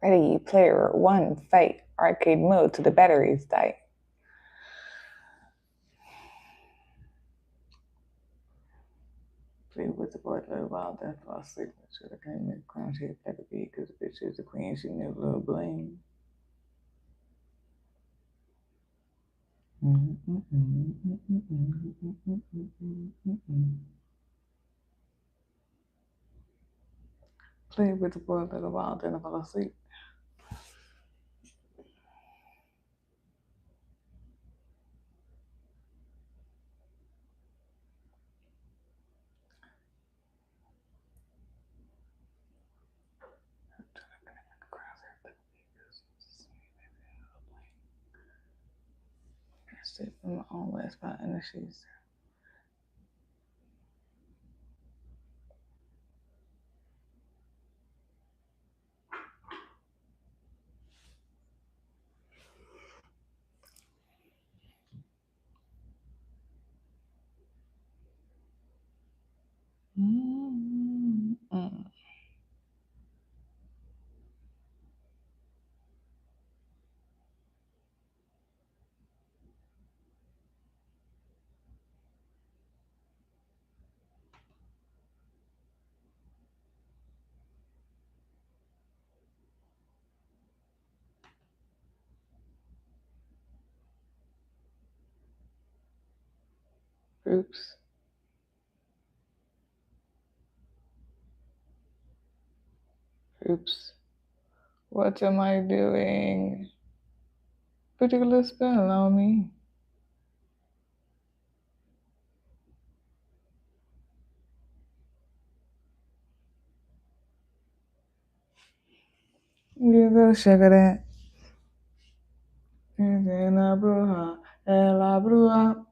Ready, player one, fight. Arcade mode to the batteries die. Play with the board for a while, then fall asleep. So the kind of crown shape had to be because the bitch is the queen, she knew a little bling. Play with the board for a while, then fall asleep. Sit in my own wet spot in the sheets. Oops. Oops. What am I doing? Particular spell on me. You go sugar that. La bruja, la bruja.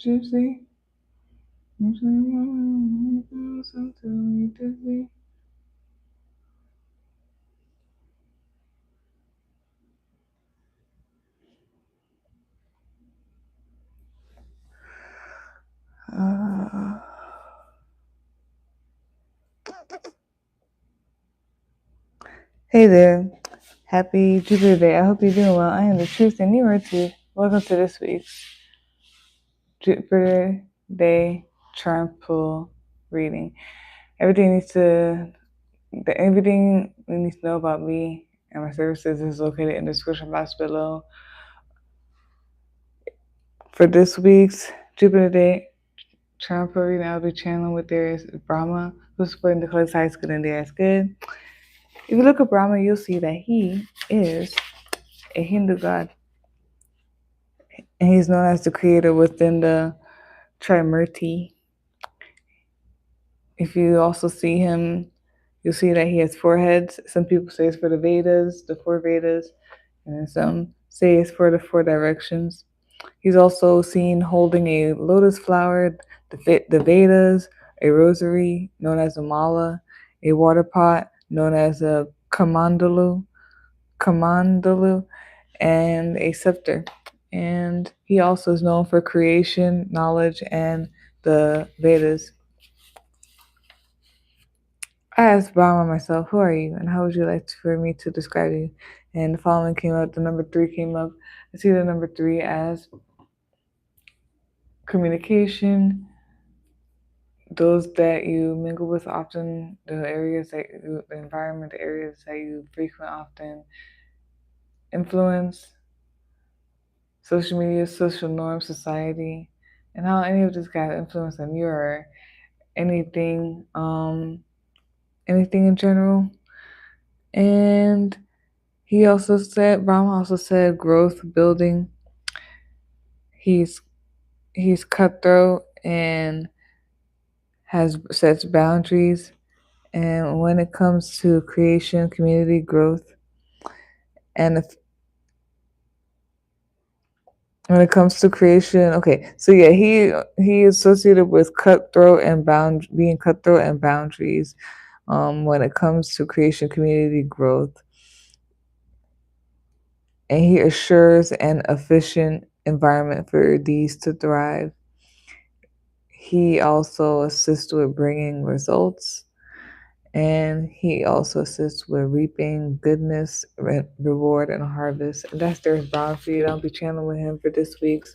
Gypsy. Hey there. Happy Jupiter Day. I hope you're doing well. I am the truth and you are too. Welcome to this week's Jupiter Day charm pool reading. Everything you need to know about me and my services is located in the description box below. For this week's Jupiter Day charm pool reading, I'll be channeling with Darius Brahma, who's supporting the collective high school and Darius Good. If you look at Brahma, you'll see that he is a Hindu god. And he's known as the creator within the Trimurti. If you also see him, you'll see that he has four heads. Some people say it's for the Vedas, the four Vedas, and some say it's for the four directions. He's also seen holding a lotus flower, the Vedas, a rosary known as a mala, a water pot known as a kamandalu, and a scepter. And he also is known for creation, knowledge, and the Vedas. I asked Brahma myself, who are you and how would you like for me to describe you? And the following came up, the number 3 came up. I see the number 3 as communication, those that you mingle with often, the environment, the areas that you frequent often, influence, social media, social norms, society, and how any of this got influence on you or anything in general. And Brahma also said growth, building. He's cutthroat and sets boundaries And when it comes to creation, community growth, and when it comes to creation, okay, so yeah, he is associated with cutthroat and being cutthroat and boundaries. When it comes to creation, community growth, and he assures an efficient environment for these to thrive. He also assists with bringing results, and he also assists with reaping goodness, reward, and harvest. And that's their brown feed. I'll be channeling him for this week's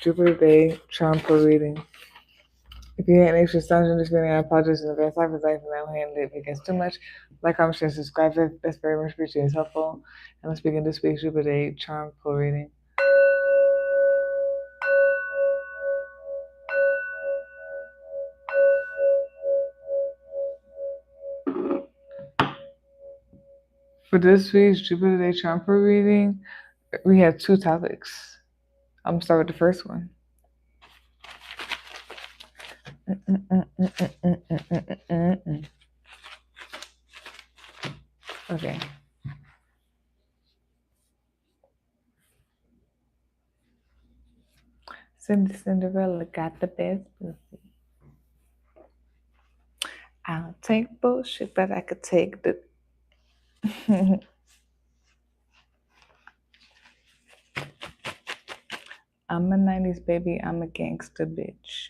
Jupiter Day Charm for reading. If you had any extra sounds in this video, I apologize in advance. I resent from that hand if it gets too much. Like, comment, share, subscribe. That's very much appreciated. It's helpful. And let's begin this week's Jupiter Day Charm for reading. For this week's Jupiter Day Charm for reading, we have two topics. I'm gonna start with the first one. Okay. Cinderella got the best pussy. I don't take bullshit, but I could take the. I'm a 90s baby. I'm a gangster bitch.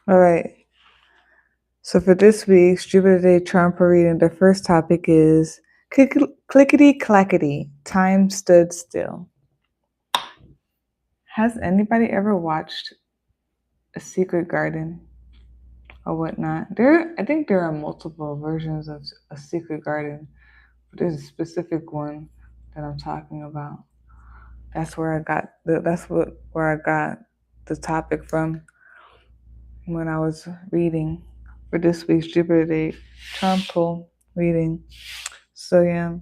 All right. So for this week's Jupiter Day Charm for reading, the first topic is Clickity Clackity. Time stood still. Has anybody ever watched A Secret Garden or whatnot? I think there are multiple versions of A Secret Garden, but there's a specific one that I'm talking about. That's where I got where I got the topic from when I was reading for this week's Jupiter Day Charm Pull reading. So yeah,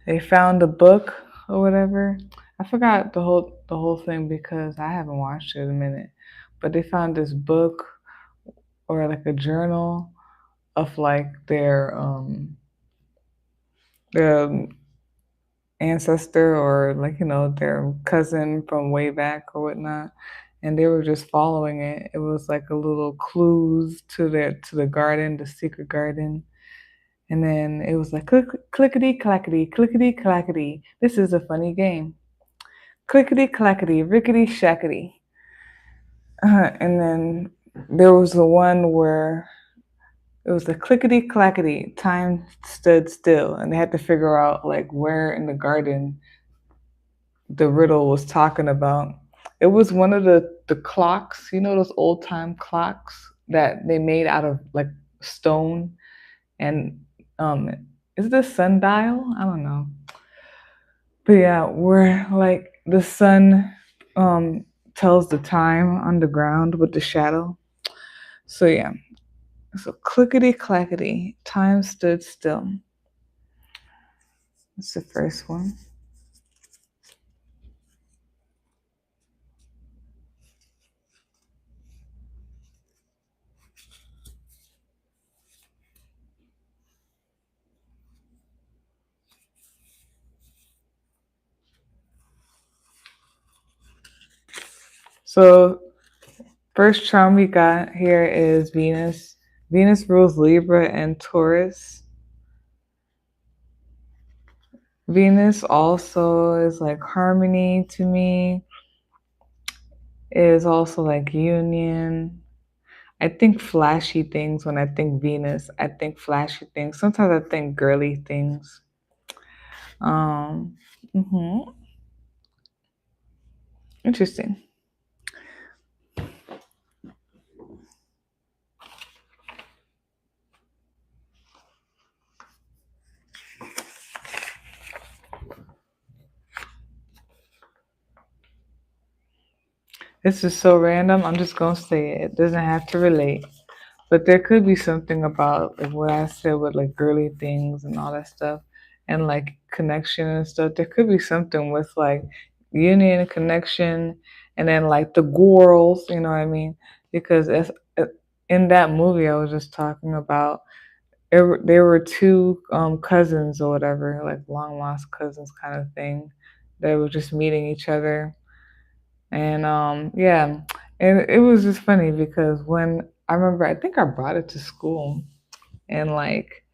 they found a book or whatever. I forgot the whole thing because I haven't watched it in a minute. But they found this book or like a journal of like their ancestor or like their cousin from way back or whatnot, and they were just following it. It was like a little clues to the garden, the secret garden. And then it was like clickety clackety, clickety clackety. This is a funny game. Clickety clackety, rickety shackety. And then there was the one where it was the clickety clackety. Time stood still, and they had to figure out like where in the garden the riddle was talking about. It was one of the clocks, those old time clocks that they made out of like stone, and um, is it a sundial? I don't know. But yeah, where like the sun tells the time on the ground with the shadow. So yeah. So clickety clackety, time stood still. That's the first one. So first charm we got here is Venus. Venus rules Libra and Taurus. Venus also is like harmony to me. It is also like union. I think flashy things when I think Venus. I think flashy things. Sometimes I think girly things. Um, mhm. Interesting. This is so random. I'm just gonna say it. It doesn't have to relate. But there could be something about like what I said with like girly things and all that stuff and like connection and stuff. There could be something with like union and connection and then like the girls, you know what I mean? Because in that movie I was just talking about, there were two cousins or whatever, like long lost cousins kind of thing. They were just meeting each other. And yeah, and it was just funny because when I remember, I think I brought it to school, and like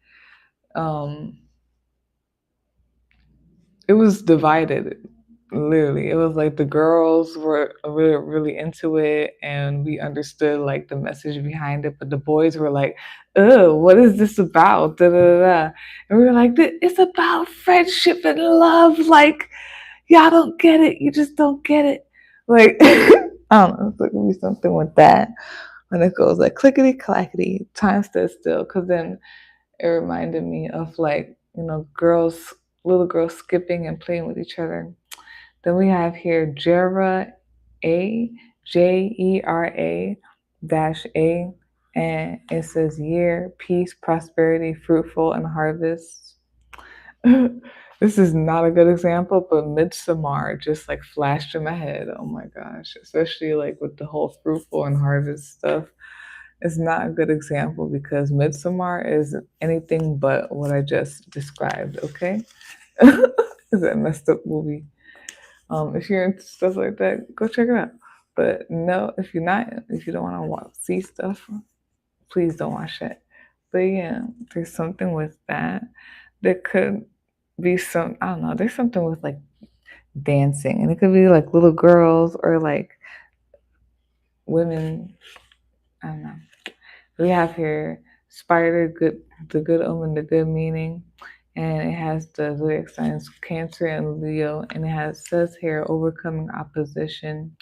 um it was divided. Literally, it was like the girls were really really into it, and we understood like the message behind it, but the boys were like, "Oh, what is this about?" Da, da, da, da. And we were like, "It's about friendship and love. Like, y'all don't get it. You just don't get it." Like, I don't know. It's gonna be something with that when it goes like clickety clackety, time stood still. Because then it reminded me of like, girls, little girls skipping and playing with each other. Then we have here Jera A, Jera dash A, and it says year, peace, prosperity, fruitful, and harvest. This is not a good example, but Midsummer just like flashed in my head. Oh my gosh, especially like with the whole fruitful and harvest stuff. It's not a good example because Midsummer is anything but what I just described, okay? It's a messed up movie. If you're into stuff like that, go check it out. But no, if you're not, if you don't want to see stuff, please don't watch it. But yeah, there's something with that. There could be some, I don't know, there's something with like dancing, and it could be like little girls or like women. I don't know. We have here spider, good, the good omen, the good meaning, and it has the zodiac signs Cancer and Leo, and it has says here overcoming opposition.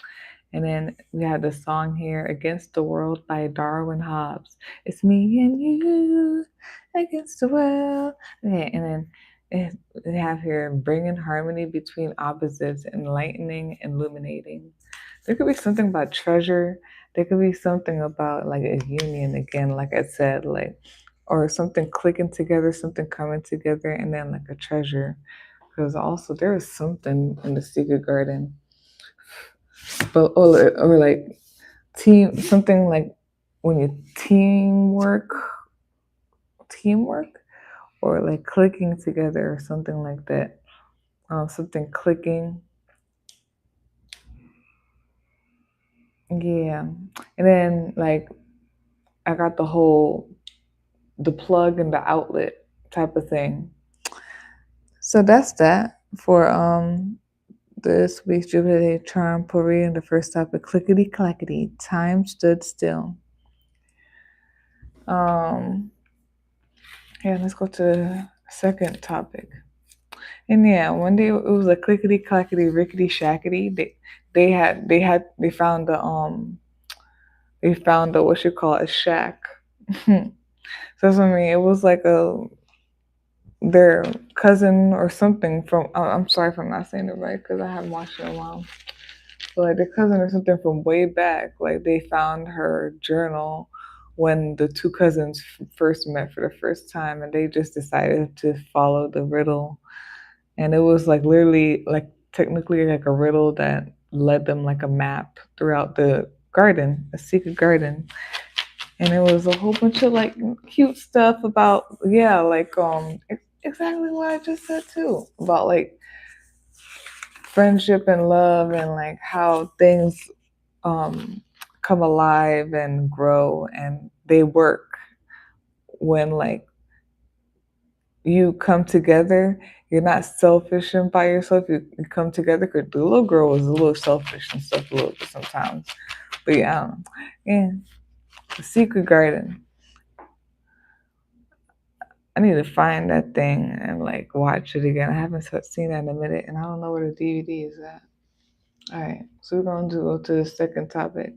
And then we have the song here, Against the World by Darwin Hobbs. It's me and you against the world. Okay, and then they have here, bringing harmony between opposites, enlightening, illuminating. There could be something about treasure. There could be something about like a union again, like I said, like, or something clicking together, something coming together, and then like a treasure. Because also there is something in the secret garden, but or like team, something like when you teamwork, or like clicking together or something like that. Something clicking. Yeah, and then like I got the plug and the outlet type of thing. So that's that for this week's Jupiter Charm Potpourri, and the first topic, clickety clackety, time stood still. Um yeah, let's go to the second topic. And yeah, one day it was a clickety clackety rickety shackety. They found the what you call a shack. So that's what I mean. It was like their cousin or something from. I'm sorry if I'm not saying it right because I haven't watched it in a while. But like their cousin or something from way back. Like they found her journal when the two cousins first met for the first time, and they just decided to follow the riddle. And it was like literally like technically like a riddle that led them like a map throughout the garden, a secret garden. And it was a whole bunch of like cute stuff about, yeah, like exactly what I just said too, about like friendship and love, and like how things um come alive and grow, and they work when like you come together. You're not selfish and by yourself. You come together. Cause the little girl was a little selfish and stuff a little bit sometimes. But yeah, I don't know. Yeah, the secret garden. I need to find that thing and like watch it again. I haven't seen that in a minute, and I don't know where the DVD is at. All right, so we're going to go to the second topic.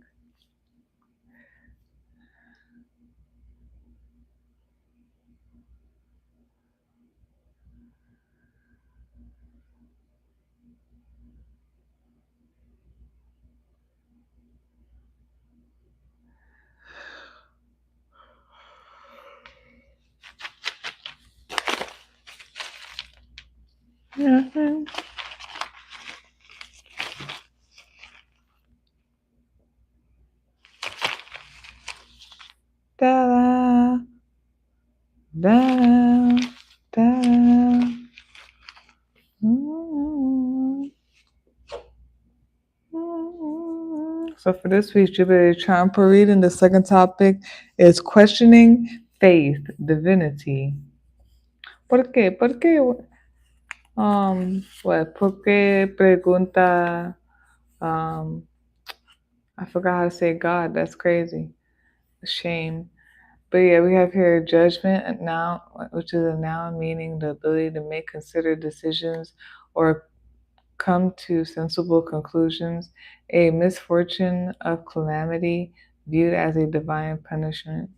Mhm. Da da da da. So for this week's Jupiter Trampo reading, the second topic is questioning faith, divinity. ¿Por qué? ¿Por qué? What? ¿Por qué pregunta? Um, I forgot how to say God. That's crazy. Shame. But yeah, we have here judgment, a noun, which is a noun meaning the ability to make considered decisions or come to sensible conclusions, a misfortune of calamity viewed as a divine punishment.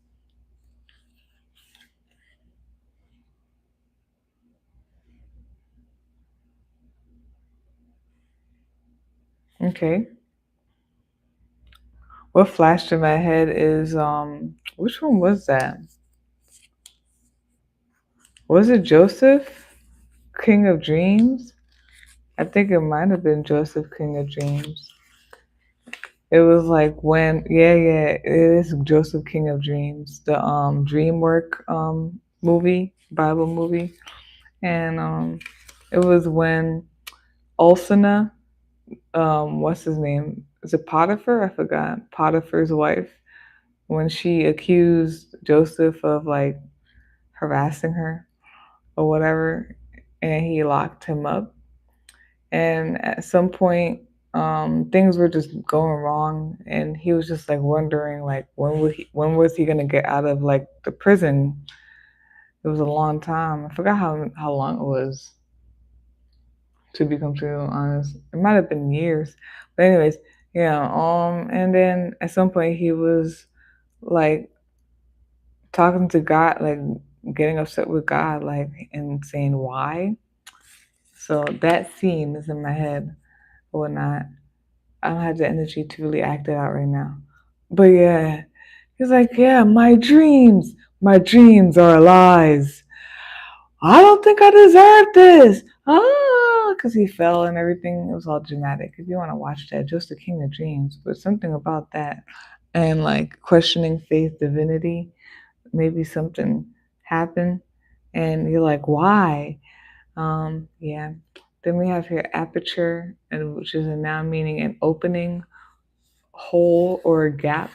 Okay. What flashed in my head is which one was that? Was it Joseph, King of Dreams? I think it might have been Joseph, King of Dreams. It was like when yeah, it is Joseph King of Dreams, the DreamWork movie, Bible movie. And it was when Ulsana, what's his name? Is it Potiphar? I forgot. Potiphar's wife, when she accused Joseph of like harassing her or whatever, and he locked him up. And at some point, things were just going wrong, and he was just like wondering, like, when was he gonna get out of like the prison? It was a long time. I forgot how long it was. To be completely honest, it might have been years, but anyways, yeah. And then at some point he was like talking to God, like getting upset with God, like and saying why. So that scene is in my head or whatnot. I don't have the energy to really act it out right now. But yeah, he's like, yeah, my dreams are lies. I don't think I deserve this. Ah, because he fell and everything. It was all dramatic. If you want to watch that, just the King of Dreams. But something about that and like questioning faith, divinity. Maybe something happened, and you're like, why? Yeah. Then we have here aperture, and which is a noun meaning an opening, hole, or a gap.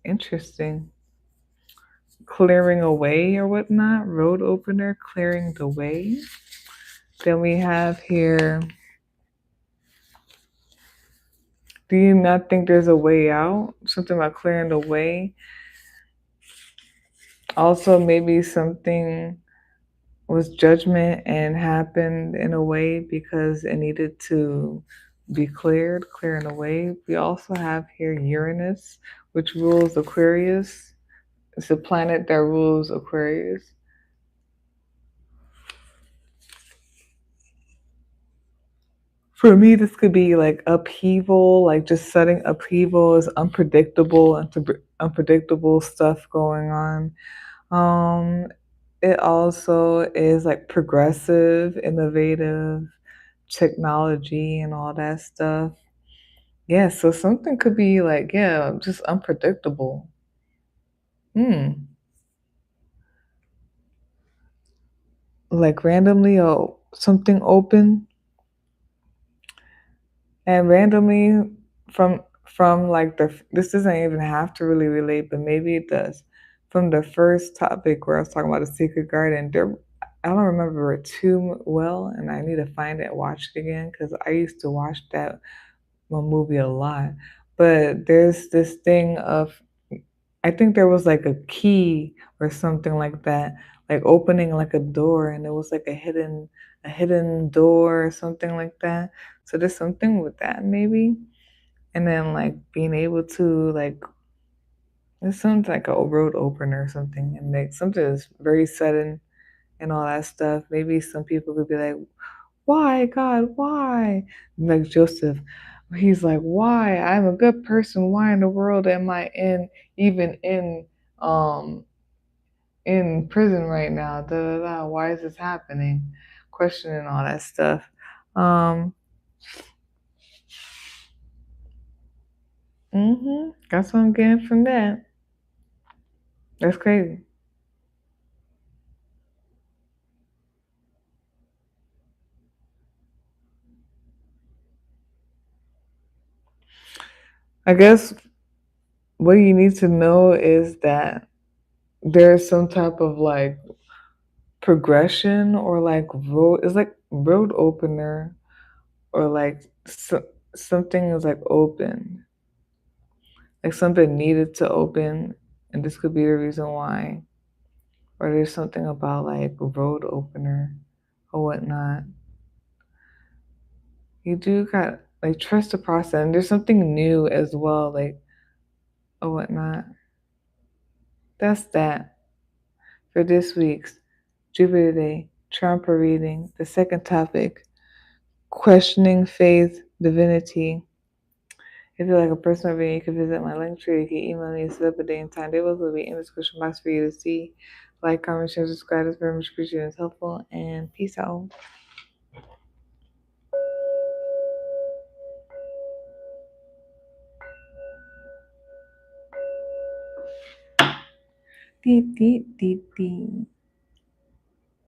Interesting. Clearing away or whatnot. Road opener, clearing the way. Then we have here, do you not think there's a way out? Something about clearing the way. Also, maybe something was judgment and happened in a way because it needed to be cleared, clearing away. We also have here Uranus, which rules Aquarius. It's a planet that rules Aquarius. For me, this could be like upheaval, like just sudden upheaval is unpredictable, unpredictable stuff going on. Um, it also is like progressive, innovative, technology, and all that stuff. Yeah, so something could be like, yeah, just unpredictable. Hmm. Like randomly, oh, something open and randomly from like this doesn't even have to really relate, but maybe it does. From the first topic where I was talking about the secret garden, there I don't remember it too well, and I need to find it and watch it again because I used to watch that movie a lot. But there's this thing of I think there was like a key or something like that. like opening like a door, and it was like a hidden door or something like that. So there's something with that maybe. And then like being able to like it sounds like a road opener or something, and like something that's very sudden and all that stuff. Maybe some people could be like, "Why, God, why?" Like Joseph, he's like, "Why? I'm a good person. Why in the world am I even um in prison right now? Da da da. Why is this happening?" Questioning all that stuff. Um, That's what I'm getting from that. That's crazy. I guess what you need to know is that there's some type of like progression or like road, it's like road opener, or like something is like open, like something needed to open, and this could be the reason why. Or there's something about like road opener or whatnot. You do got like trust the process, and there's something new as well, like or whatnot. That's that for this week's Jupiter Day Trumper reading. The second topic: questioning faith, divinity. If you're like a personal reading, you can visit my link tree. You can email me, set up a day and time. They will be in the description box for you to see. Like, comment, share, subscribe. It's very much appreciated. It's helpful. And peace out. Deep, deep, deep, deep.